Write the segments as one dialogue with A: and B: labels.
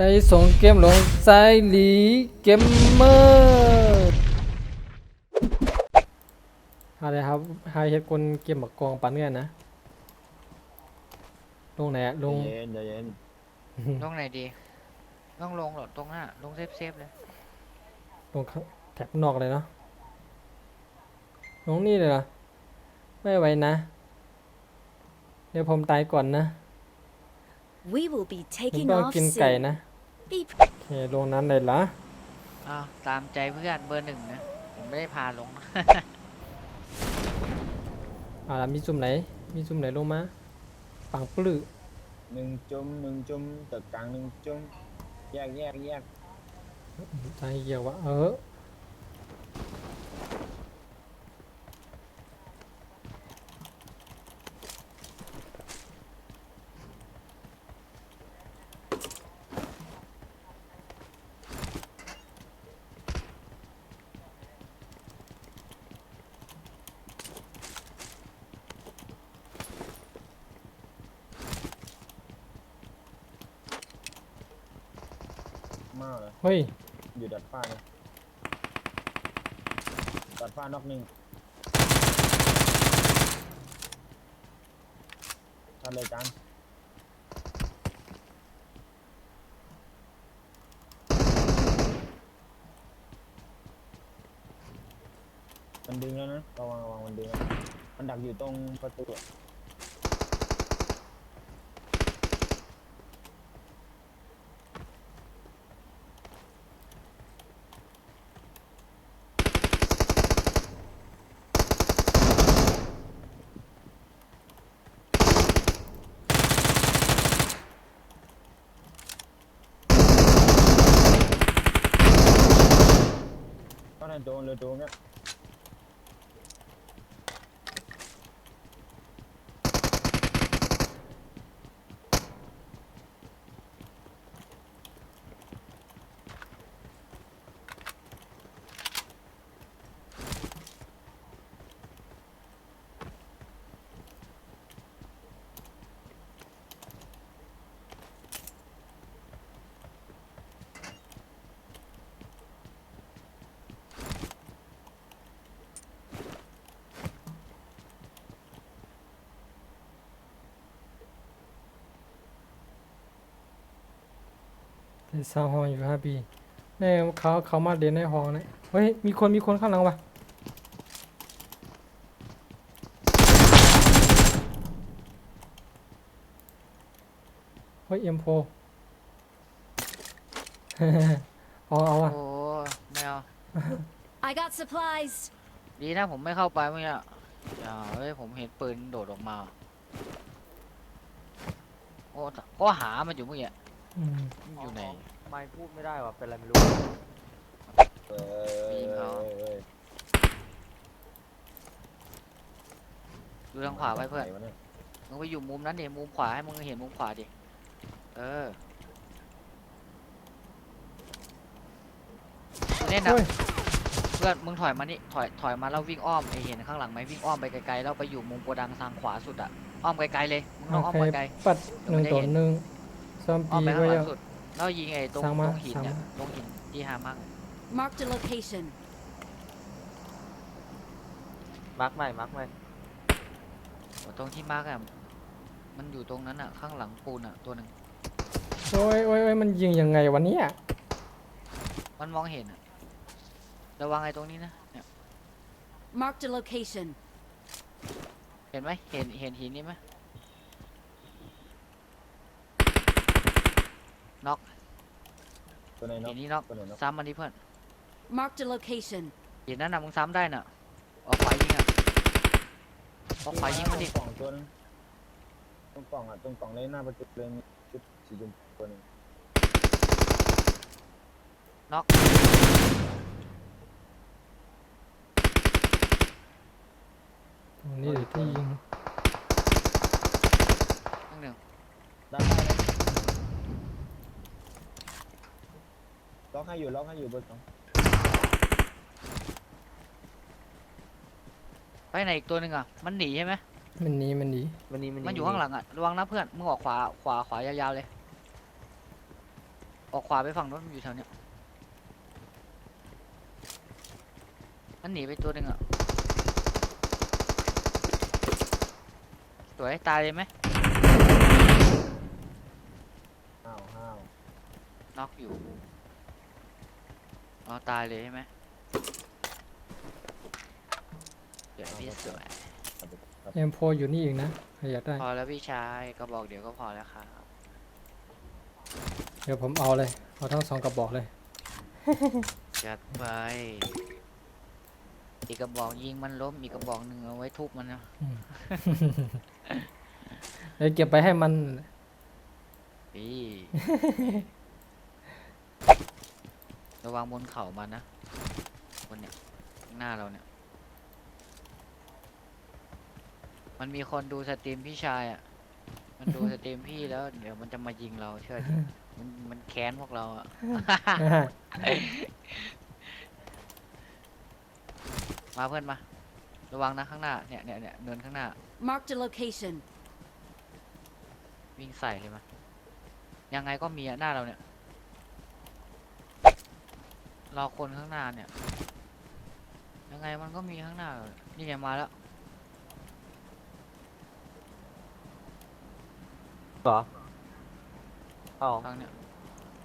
A: ได้ส่งเกมลงสายหลีเกมเมอร์อะไรครับหาเฮ็ดคนเกมบักกองปันกันนะลงไหนอะลง
B: เย็นเย็น
C: ลงไหนดีต้องลงหรอตรงหน้าลงเซฟเลย
A: ลงแถบนอกเลยเนาะลงนี่เลยเหรอไม่ไหวนะเดี๋ยวผมตายก่อนนะ
D: We will be
A: ผม
D: taking
A: ต้อง
D: off
A: กินไก่
D: soon.
A: นะ
D: Be
A: โอเคลงนั้นเลยเหรอ
C: อ้าวตามใจเพื่อนเบอร์หนึ่งนะผมไม่ได้พาลง
A: ล่ะมีจุ่มไหนลงมาปังปลื้อ
B: หนึ่งจุ่มตึกกลางหนึ่งจุ่มแยก
A: ใจเหี่ยววะ
B: มากเลย
A: เฮ้ย
B: อยู่ดัดฟ้าเลยดัดฟ้านอกหนึ่งชัดเลยจานมันดึงแล้วนะระวังมันดึงมันดักอยู่ตรงประตูก็นั่นโดนเลยโดนเนี่ย
A: ที่สร้างห้องอยู่5 ปีเนี่ยเขามาเรียนในห้องนะเฮ้ยมีคนข้างหลังวะเฮ้ยM4 เอาอะ
C: โอ้ไม่เอา
D: I got supplies.
C: ดีนะผมไม่เข้าไปเมื่อกี้อย่าเฮ้ยผมเห็นปืนโดดออกมาโอ้ก็หามันอยู่เมื่อกี้
A: อืม
C: มันอยู่ไหน
E: ไม่พูดไม่ได้ว่ะเป็นอะไรไม่รู้
B: เอ
C: ยิงเขา
B: อ
C: ดูทางขวาไว้เพื่อน
B: ไหวะย
C: มึงไปอยู่มุมนั้นดิมุมขวาให้มึงเห็นมุมขวาดิเออเล่นนะ
A: เฮ้ย
C: เพื่อนมึงถอยมานี่ถอยมาแล้ววิ่งอ้อมไอเห็นข้างหลังไหมวิ่งอ้อมไปไกลๆแล้วไปอยู่มุมโกดังทางขวาสุดอะอ้อมไกลๆเลยมึงต้องอ้อม
A: โอเค
C: ไกล
A: ปัด1 ต่อ 1ซ้อม
C: ๆอ้อม
A: ปี
C: ไปข้าง
A: ก็
C: หลั
A: ยัง
C: งสุดแล้วยิงไอ้ตรง
A: สั่งมา
C: หินเนี่ยตรงหินที่หามั่ง
D: Marked a location.
E: มาร์กใหม่มาร์กใหม่
C: ตรงที่มาร์กอะมันอยู่ตรงนั้นอะข้างหลังปูนอะตัวหนึ่ง
A: โอ้ยมันยิงยังไงวะเนี่ย
C: มันมองเห็นอะระวังไอ้ตรงนี้นะเนี่ย
D: Marked a location.
C: เห็นไหมเห็นหินนี่ไหมน็อก
B: ตัวไหนน็อ
C: หิ
B: ก
C: นนี่น็อก
B: ตัวไหนน็อก
C: ซ้ำมันดิเพื่อน
D: Marked a location.
C: หินนั้นน่ะมึงซ้ำได้น่ะออกขวายิงอะออกขวายิงมันดิ
B: ตรงกล่องตัวนึงตรงกล่องอ่ะตรงกล่องเลยหน้าประตูเลยมีชุดสีชมพูตัวหนึง
C: น็อก
A: ตรงนี้เดี๋ยวที่ยิง
C: ข้างหนึ่ง
B: ด้านใต้เลยล็อกให้อยู่เบอร์ 2
C: ไปไหนอีกตัวหนึ่งอะมันหนีใช่ไหม
A: มันหนี
E: วันนี้
C: มันอยู่ข้างหลังอะระวังนะเพื่อนมึงออกขวายาวๆเลย ออกขวาไปฝั่งนู้นมันอยู่แถวเนี้ยมันหนีไปตัวหนึ่งอ่ะสวยตายเลยไหม
B: ห้าว
C: น็อกอยู่อ๋อตายเลยใช่ไหมเดี๋ยวพี่สวย
A: เอ็มโฟอยู่นี่อีกนะใครอยากได้
C: พอแล้วพี่ชายกระบอกเดี๋ยวก็พอแล้วครับ
A: เดี๋ยวผมเอาเลยเอาทั้ง2กระบอกเลย
C: จัดไปอีกกระบอกยิงมันล้มอีกกระบอกหนึ่งเอาไว้ทุบมันนะ
A: เดี๋ยวเก็บไปให้มัน
C: พี่ ระวังบนเขามันนะบนเนี่ยข้างหน้าเราเนี่ยมันมีคนดูสตรีมพี่ชายอ่ะมันดูสตรีมพี่แล้วเดี๋ยวมันจะมายิงเราเชื่อดิมันแค้นพวกเราอ่ะ มาเพื่อนมาระวังนะข้างหน้าเนี่ยเนินข้างหน้า
D: Marked a location.
C: วิ่งใส่เลยมายังไงก็มีอะหน้าเราเนี่ยรอคนข้างหน้าเนี่ยยังไงมันก็มีข้างหน้าเรานี่ไงมาแล้ว
E: เหรอเอา
C: ทางเนี่ย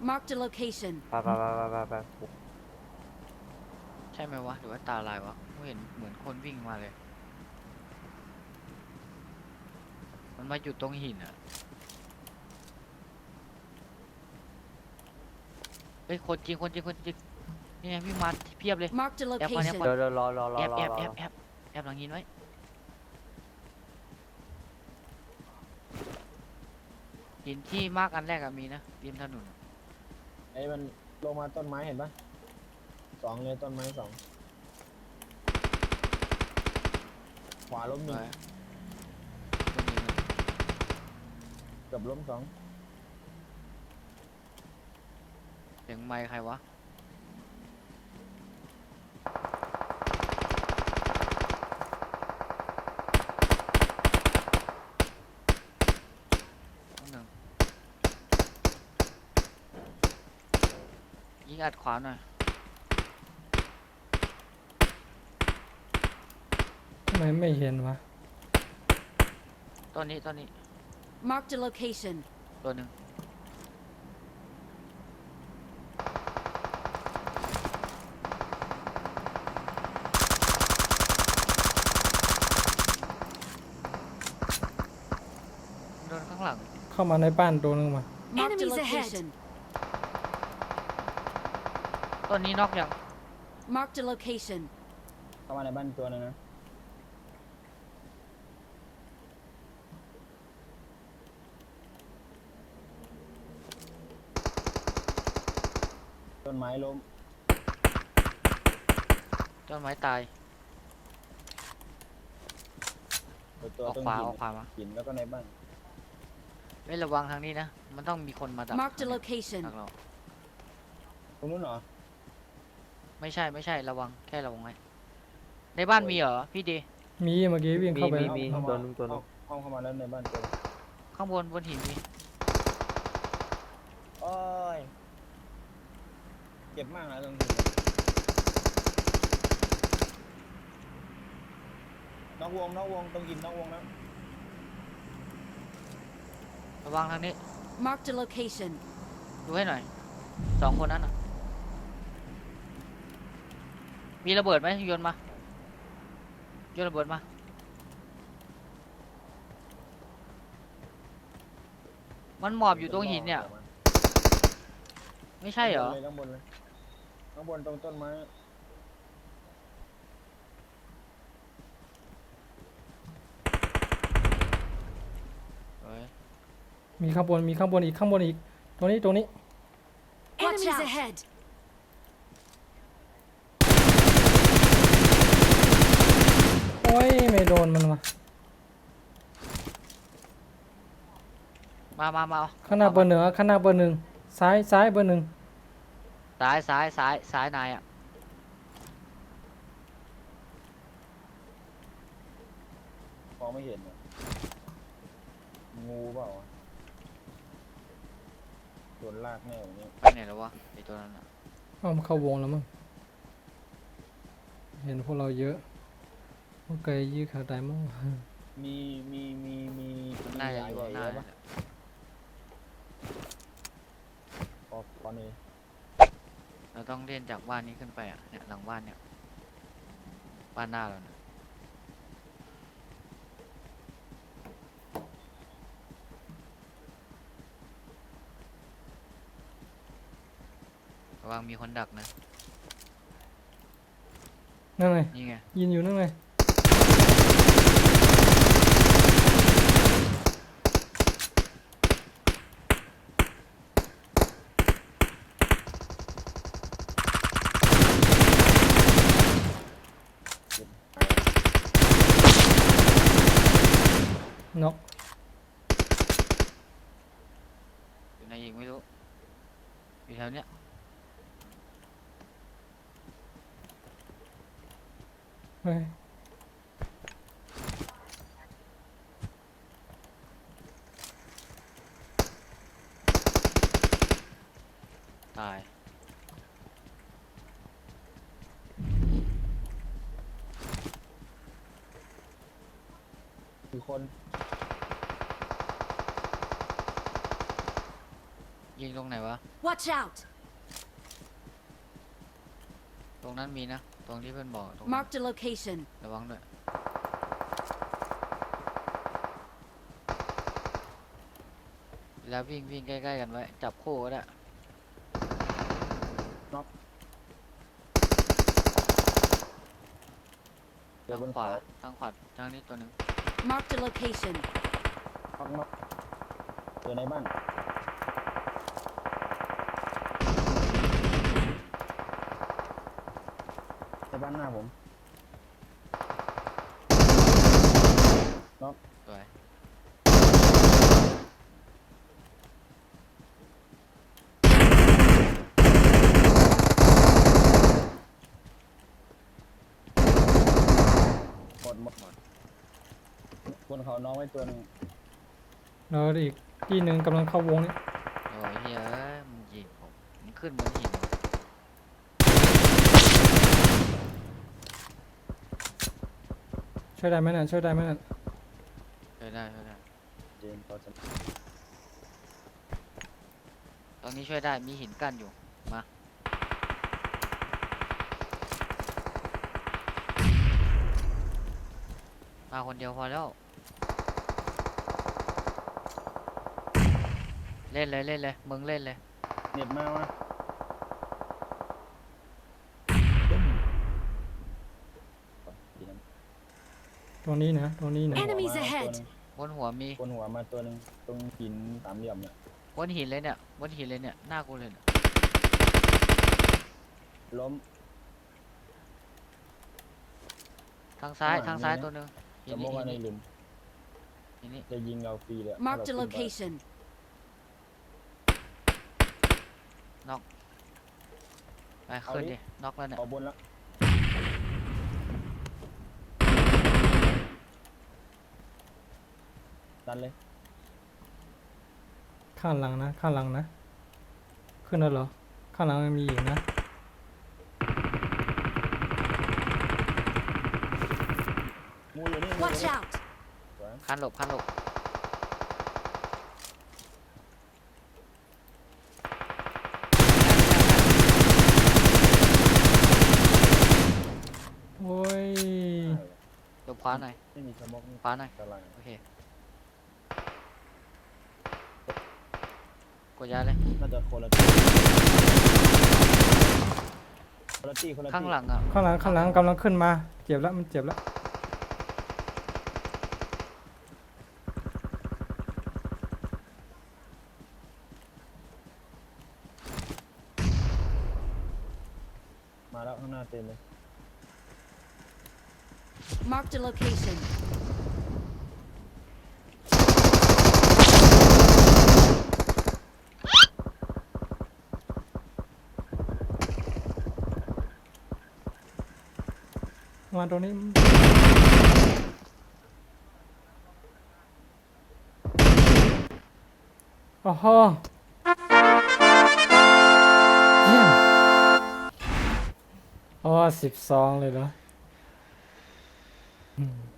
D: Marked a location.
E: ไป
C: ใช่ไหมวะหรือว่าตาลายวะไม่เห็นเหมือนคนวิ่งมาเลย มันมาอยู่ตรงหินอ่ะเฮ้ยคนจริงนี่ไงวิ่งมาเพียบเลย
D: Marked a
C: Yep,
D: location.
E: เดี๋ยวรอ
C: แอบหลังหินไว้หินที่มากอันแรกอะมีนะริมถนน
B: ไอ้มันลงมาต้นไม้เห็นปะ2เลยต้นไม้2ขวาล้ม
C: เอ
B: 1
C: อคนยิงอะ
B: เกือบล้ม2
C: เสียงไมค์ใครวะหนึ่งยิงอัดขวาหน่อย
A: ทำไมไม่เห็นวะ
C: ต้นนี้
D: Marked a location.
C: ตัวหนึ่งโดนข้างหลัง
A: เข้ามาในบ้านตัวนึงมา
D: Marked a
F: Enemies ahead.
D: location.
C: ต้นนี้นอกยัง
D: Marked a location.
B: เข้ามาในบ้านตัวนึงนะต้นไม้ล้ม
C: ต้นไม้ตาย
B: ตัว
C: ออก
B: ต้น
C: ขวา
B: หิ
C: ออกขวามา
B: หินแล้วก็ในบ้าน
C: ไม่ระวังทางนี้นะ มันต้องมีคนมาดัก
D: Marked a location.
C: ดักเรา
B: ตรงนู้นเหรอ
C: ไม่ใช่ระวังแค่ระวังไว้ในบ้านมีเหรอพี่ดี
A: มีเมื่อกี้วิ่งเข้าไปแล้ว
E: มี
B: เข้ามา
E: ตัวนึง
B: ห้องเข้ามาแล้วในบ้านตัว
C: ข้างบนหินมี
B: โอ้ยเจ็บมากนะตรงนี้นอกวงตรงหินนอกวงนะ
C: ระวังทางนี้
D: Marked a location.
C: ดูให้หน่อย2 คนนั้นน่ะมีระเบิดไหมโยนมาโยนระเบิดมามันหมอบอยู่ตรงหินเนี่ยไม่ใช่เหรอ
B: ข้างบนเลยข้างบนตรงต้นไม้
C: เฮ้ย
A: มีข้างบนอีกตรงนี้
F: Watch
D: Enemies
F: out.
D: ahead.
A: โอ้ยไม่โดนมันวะ
C: มาเอา
A: ข้างหน้าเบอร์ 1ข้างหน้าเบอร์ 1ซ้ายเบอร์ 1
C: ซ้ายนายอ่ะ
B: มองไม่เห็นอะงูเปล่าวะตัว นลากแน่วันนี้
C: ไปไหนแล้ววะไอตัวนั้นอ่ะ
A: อ้อมเข้าวงแล้วมั้งเห็นพวกเราเยอะพวกไกลยื้อขาตายมั้ง
B: มี
C: มันน่าจะอยู่ข้างหน้า
B: ปะ
C: เนี่ย
B: ตอนนี้
C: เราต้องเล่นจากบ้านนี้ขึ้นไปอ่ะเนี่ยหลังบ้านเนี่ยบ้านหน้าเราเนี่ยระวังมีคนดักนะ
A: นั่นไง
C: นี่ไง
A: ยินอยู่นั่นไงน็อก
C: อยู่ไหนอีกไม่รู้อยู่แถวเนี้ย
A: เฮ้ย
C: ตาย
B: คือคน
C: ยิงตรงไหนวะ
D: Watch out!
C: ตรงนั้นมีนะตรงที่เพื่อนบอกตรงนั้น
D: Marked a location.
C: ระวังด้วยแล้ววิ่งใกล้ๆกันไว้จับคู่ก็ได้
B: เดี๋ยว
C: ทาง
B: บน
C: ขวา
B: เขา
C: ทางขวาทางนี้ตัวหนึ่ง
D: Marked a location.
B: ข้างนอกเจอในบ้านในบ้านหน้าผม
C: สวย
B: หมดบนเขาน้องไว้ตัวหนึง
A: แล้วอีกที่หนึ่งกำลังเข้าวงนี่
C: โอ้ยเฮ้ยเอ้ยมันยิงผมมันขึ้นบนหิน
A: ช่วยได้ไหมน่ะช่วยได้ไหมน่ะ
C: ช่วยได้
B: เจนพอจะ
C: ตรงนี้ช่วยได้มีหินกั้นอยู่มาคนเดียวพอแล้วเล่นเลยมึงเล่นเลย
B: เน็ตมาวะดีนะ
A: ตรงนี้นะตรงนี้นะ
D: Enemies
B: หัวมา
D: ahead
B: ตัวหนึ่ง
C: บนหัวมี
B: บนหัวมาตัวหนึงตรงหินสามเหลี่ยมเนี่ย
C: บนหินเลยเนี่ยบนหินเลยเนี่ยหน้ากูเลยเนี่ย
B: ล้ม
C: ทางซ้าย
B: ข้างหลัง
C: ทางซ้าย
B: มีนะ
C: ตัวหนึ่งหิ
B: จะ
C: น
B: โม
C: นี้
B: กว่าใน
C: หิน
B: หลุม
C: นี้
B: จะยิงเราฟรีเลย
D: Marked a
B: ถ้าเราขึ้นไป
D: location.
C: ไปขึ้นดิน็อกแล้วเนี่ย
B: เอาบนแล้วดันเลย
A: ข้างหลังนะข้างหลังนะขึ้นแล้วเหรอข้างหลังมันมีอีกนะ
B: งูอยู่นี่งูอยู่
D: Watch
B: นี่
D: out!
B: สวย
C: คันหลบ
A: โอ้ย
C: หลบขวาหน่อย
B: ไม่มีสมอกนี่
C: ขวาหน่อย
B: อะไร
C: โอเคกดยาเลย
B: น่าจะคนละที่คนละที่คนละที่
C: ข้างหลังอ่ะ
A: ข้างหลังกำลังขึ้นมาเจ็บแล้วมันเจ็บแล้ว
B: มาแล้วข้างหน้าเต็มเลย
D: Marked a location.
A: มาตรงนี้โอ้โห อ๋อ12เลยเหรออืม